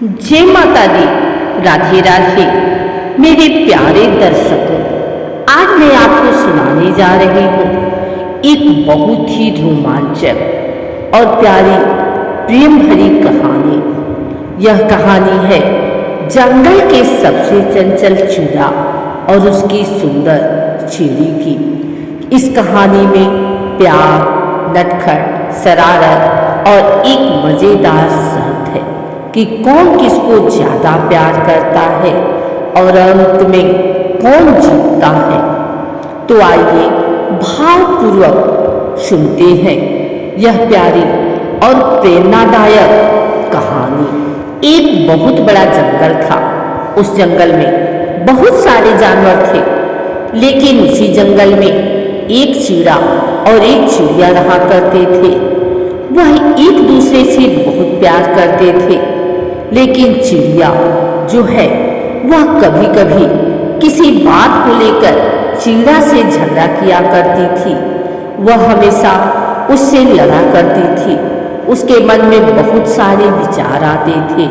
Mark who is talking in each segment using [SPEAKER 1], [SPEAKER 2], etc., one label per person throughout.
[SPEAKER 1] जय माता दी। राधे राधे मेरे प्यारे दर्शकों, आज मैं आपको सुनाने जा रही हूँ एक बहुत ही रोमांचक और प्यारी प्रेम भरी कहानी। यह कहानी है जंगल के सबसे चंचल चूड़ा और उसकी सुंदर चिड़ी की। इस कहानी में प्यार, नटखट, शरारत और एक मजेदार शर्त है कि कौन किसको ज्यादा प्यार करता है और अंत में कौन जीतता है। तो आइए भावपूर्वक सुनते हैं यह प्यारी और प्रेरणादायक कहानी। एक बहुत बड़ा जंगल था। उस जंगल में बहुत सारे जानवर थे, लेकिन उसी जंगल में एक चिड़ा और एक चिड़िया रहा करते थे। वह एक दूसरे से बहुत प्यार करते थे, लेकिन चिड़िया जो है वह कभी कभी किसी बात को लेकर चिड़ा से झगड़ा किया करती थी। वह हमेशा उससे लड़ा करती थी। उसके मन में बहुत सारे विचार आते थे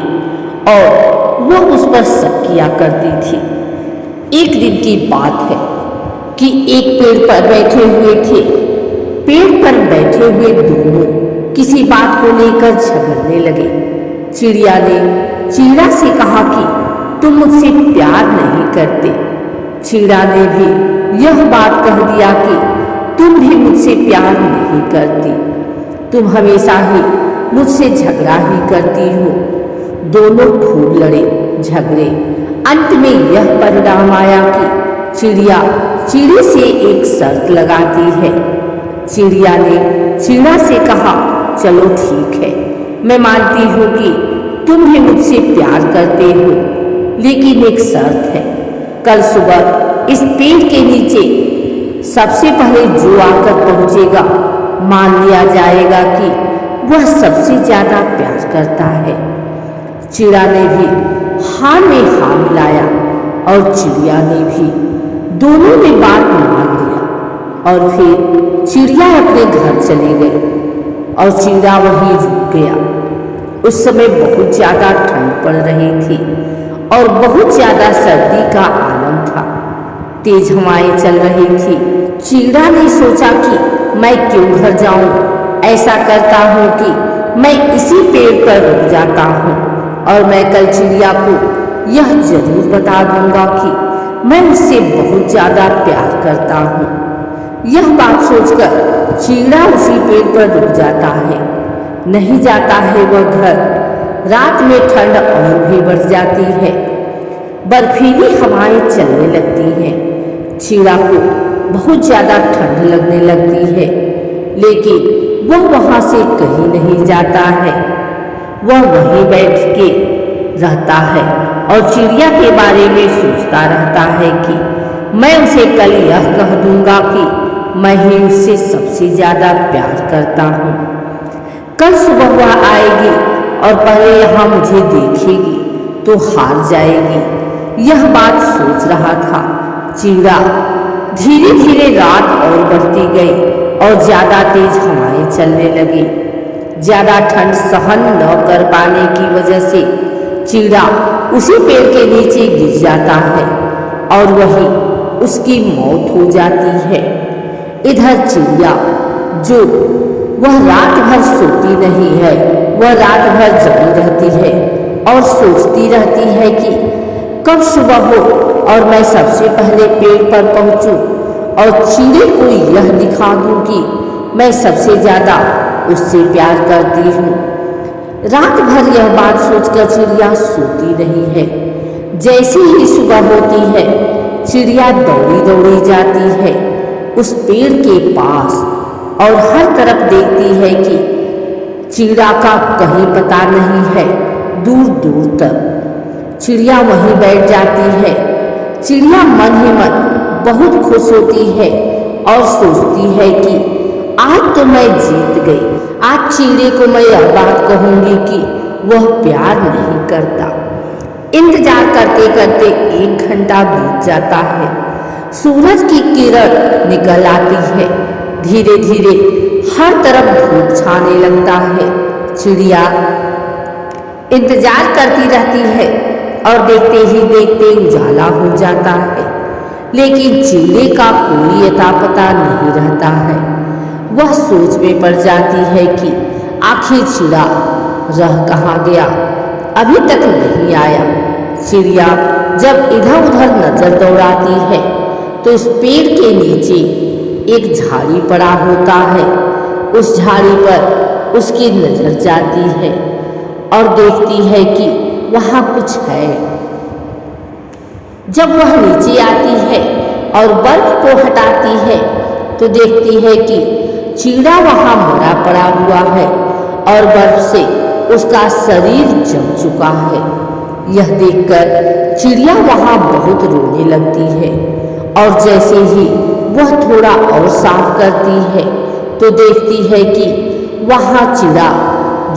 [SPEAKER 1] और वह उस पर शक किया करती थी। एक दिन की बात है कि एक पेड़ पर बैठे हुए थे। पेड़ पर बैठे हुए दोनों किसी बात को लेकर झगड़ने लगे। चिड़िया ने चिड़ा से कहा कि तुम मुझसे प्यार नहीं करते। चिड़ा ने भी यह बात कह दिया कि तुम भी मुझसे प्यार नहीं करती, तुम हमेशा ही मुझसे झगड़ा ही करती हो। दोनों खूब लड़े झगड़े। अंत में यह परिणाम आया कि चिड़िया चिड़ी से एक शर्त लगाती है। चिड़िया ने चिड़ा से कहा, चलो ठीक है, मैं मानती हूँ कि तुम भी मुझसे प्यार करते हो, लेकिन एक शर्त है। कल सुबह इस पेड़ के नीचे सबसे पहले जो आकर पहुंचेगा, मान लिया जाएगा कि वह सबसे ज्यादा प्यार करता है। चिड़ा ने भी हाँ में हाँ मिलाया और चिड़िया ने भी। दोनों ने बात मान लिया और फिर चिड़िया अपने घर चली गई और चिड़ा वहीं रुक गया। उस समय बहुत ज्यादा ठंड पड़ रही थी और बहुत ज्यादा सर्दी का आलम था। तेज हवाएं चल रही थी। चिड़ा ने सोचा कि मैं क्यों घर जाऊं, ऐसा करता हूं कि मैं इसी पेड़ पर रुक जाता हूं और मैं कल चिड़िया को यह जरूर बता दूंगा कि मैं उससे बहुत ज्यादा प्यार करता हूं। यह बात सोचकर चिड़ा उसी पेड़ पर रुक जाता है। नहीं जाता है वह घर। रात में ठंड और भी बढ़ जाती है। बर्फीली हवाएं चलने लगती हैं। चिड़ा को बहुत ज्यादा ठंड लगने लगती है, लेकिन वह वहां से कहीं नहीं जाता है। वह वहीं बैठ के रहता है और चिड़िया के बारे में सोचता रहता है कि मैं उसे कल यह कह दूंगा कि मैं ही उससे सबसे ज्यादा प्यार करता हूँ। कल सुबह वह आएगी और पहले यहाँ मुझे देखेगी तो हार जाएगी। यह बात सोच रहा था चिड़ा। धीरे धीरे रात और बढ़ती गई और ज्यादा तेज हवाएं चलने लगी। ज्यादा ठंड सहन न कर पाने की वजह से चिड़ा उसी पेड़ के नीचे गिर जाता है और वहीं उसकी मौत हो जाती है। इधर चिड़िया जो वह रात भर सोती नहीं है, वह रात भर जगी रहती है और सोचती रहती है कि कब सुबह हो और मैं सबसे पहले पेड़ पर पहुंचूं और चिड़े को यह दिखा दूं कि मैं सबसे ज्यादा उससे प्यार करती हूँ। रात भर यह बात सोचकर चिड़िया सोती नहीं है। जैसे ही सुबह होती है, चिड़िया दौड़ी दौड़ी जाती है उस पेड़ के पास और हर तरफ देखती है कि चिड़ा का कहीं पता नहीं है। दूर दूर तक चिड़िया वहीं बैठ जाती है। चिड़िया मन ही मन बहुत खुश होती है और सोचती है कि आज तो मैं जीत गई। आज चिड़े को मैं यह बात कहूंगी कि वह प्यार नहीं करता। इंतजार करते करते 1 घंटा बीत जाता है। सूरज की किरण निकल आती है। धीरे धीरे हर तरफ धूप छाने लगता है। चिड़िया इंतजार करती रहती है और देखते ही देखते उजाला हो जाता है, लेकिन चिड़िया का कोई अता पता नहीं रहता है। वह सोच में पड़ जाती है कि आखिर चिड़ा रह कहाँ गया, अभी तक नहीं आया। चिड़िया जब इधर उधर नजर दौड़ाती है तो उस पेड़ के नीचे एक झाड़ी पड़ा होता है। उस झाड़ी पर उसकी नजर जाती है और देखती है कि वहाँ कुछ है। जब वह नीचे आती है और बर्फ को हटाती है तो देखती है कि चीड़ा वहाँ मरा पड़ा हुआ है और बर्फ से उसका शरीर जम चुका है। यह देखकर चिड़िया वहाँ बहुत रोने लगती है और जैसे ही वह थोड़ा और साफ करती है तो देखती है कि वहाँ चिड़ा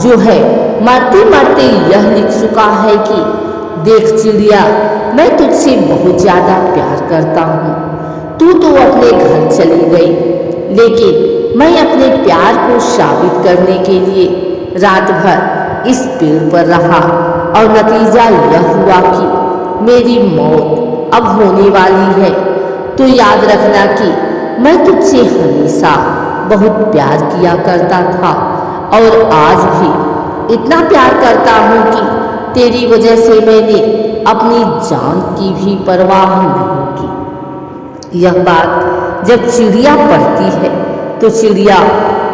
[SPEAKER 1] जो है मरते मरते यह लिख चुका है कि देख चिड़िया, मैं तुझसे बहुत ज़्यादा प्यार करता हूँ। तू तो अपने घर चली गई, लेकिन मैं अपने प्यार को साबित करने के लिए रात भर इस पेड़ पर रहा और नतीजा यह हुआ कि मेरी मौत अब होने वाली है। तो याद रखना कि मैं तुझसे हमेशा बहुत प्यार किया करता था और आज भी इतना प्यार करता हूँ कि तेरी वजह से मैंने अपनी जान की भी परवाह नहीं की। यह बात जब चिड़िया पढ़ती है तो चिड़िया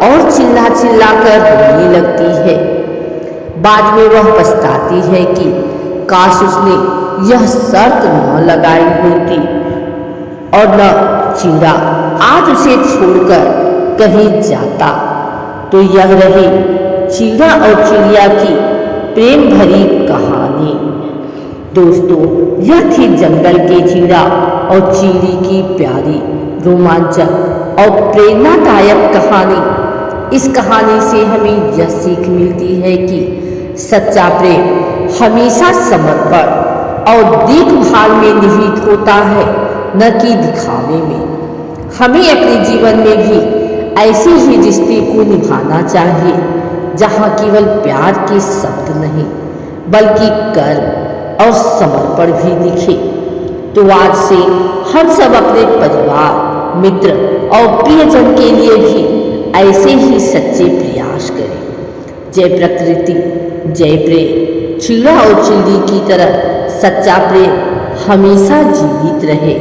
[SPEAKER 1] और चिल्ला चिल्ला कर रोने लगती है। बाद में वह पछताती है कि काश उसने यह शर्त न लगाई होती और न चिड़ा आज उसे छोड़कर कहीं जाता। तो यह रही चीड़ा और चिड़िया की प्रेम भरी कहानी। दोस्तों, यह थी जंगल के चीड़ा और चीड़ी की प्यारी, रोमांचक और प्रेरणादायक कहानी। इस कहानी से हमें यह सीख मिलती है कि सच्चा प्रेम हमेशा समर्पण और देखभाल में निहित होता है, न कि दिखावे में। हमें अपने जीवन में भी ऐसे ही रिश्ते को निभाना चाहिए जहाँ केवल प्यार के शब्द नहीं बल्कि कर्म और समर्पण भी दिखे। तो आज से हम सब अपने परिवार, मित्र और प्रियजन के लिए भी ऐसे ही सच्चे प्रयास करें। जय प्रकृति, जय प्रेम। चीड़ा और चिड़ी की तरह सच्चा प्रेम हमेशा जीवित रहे।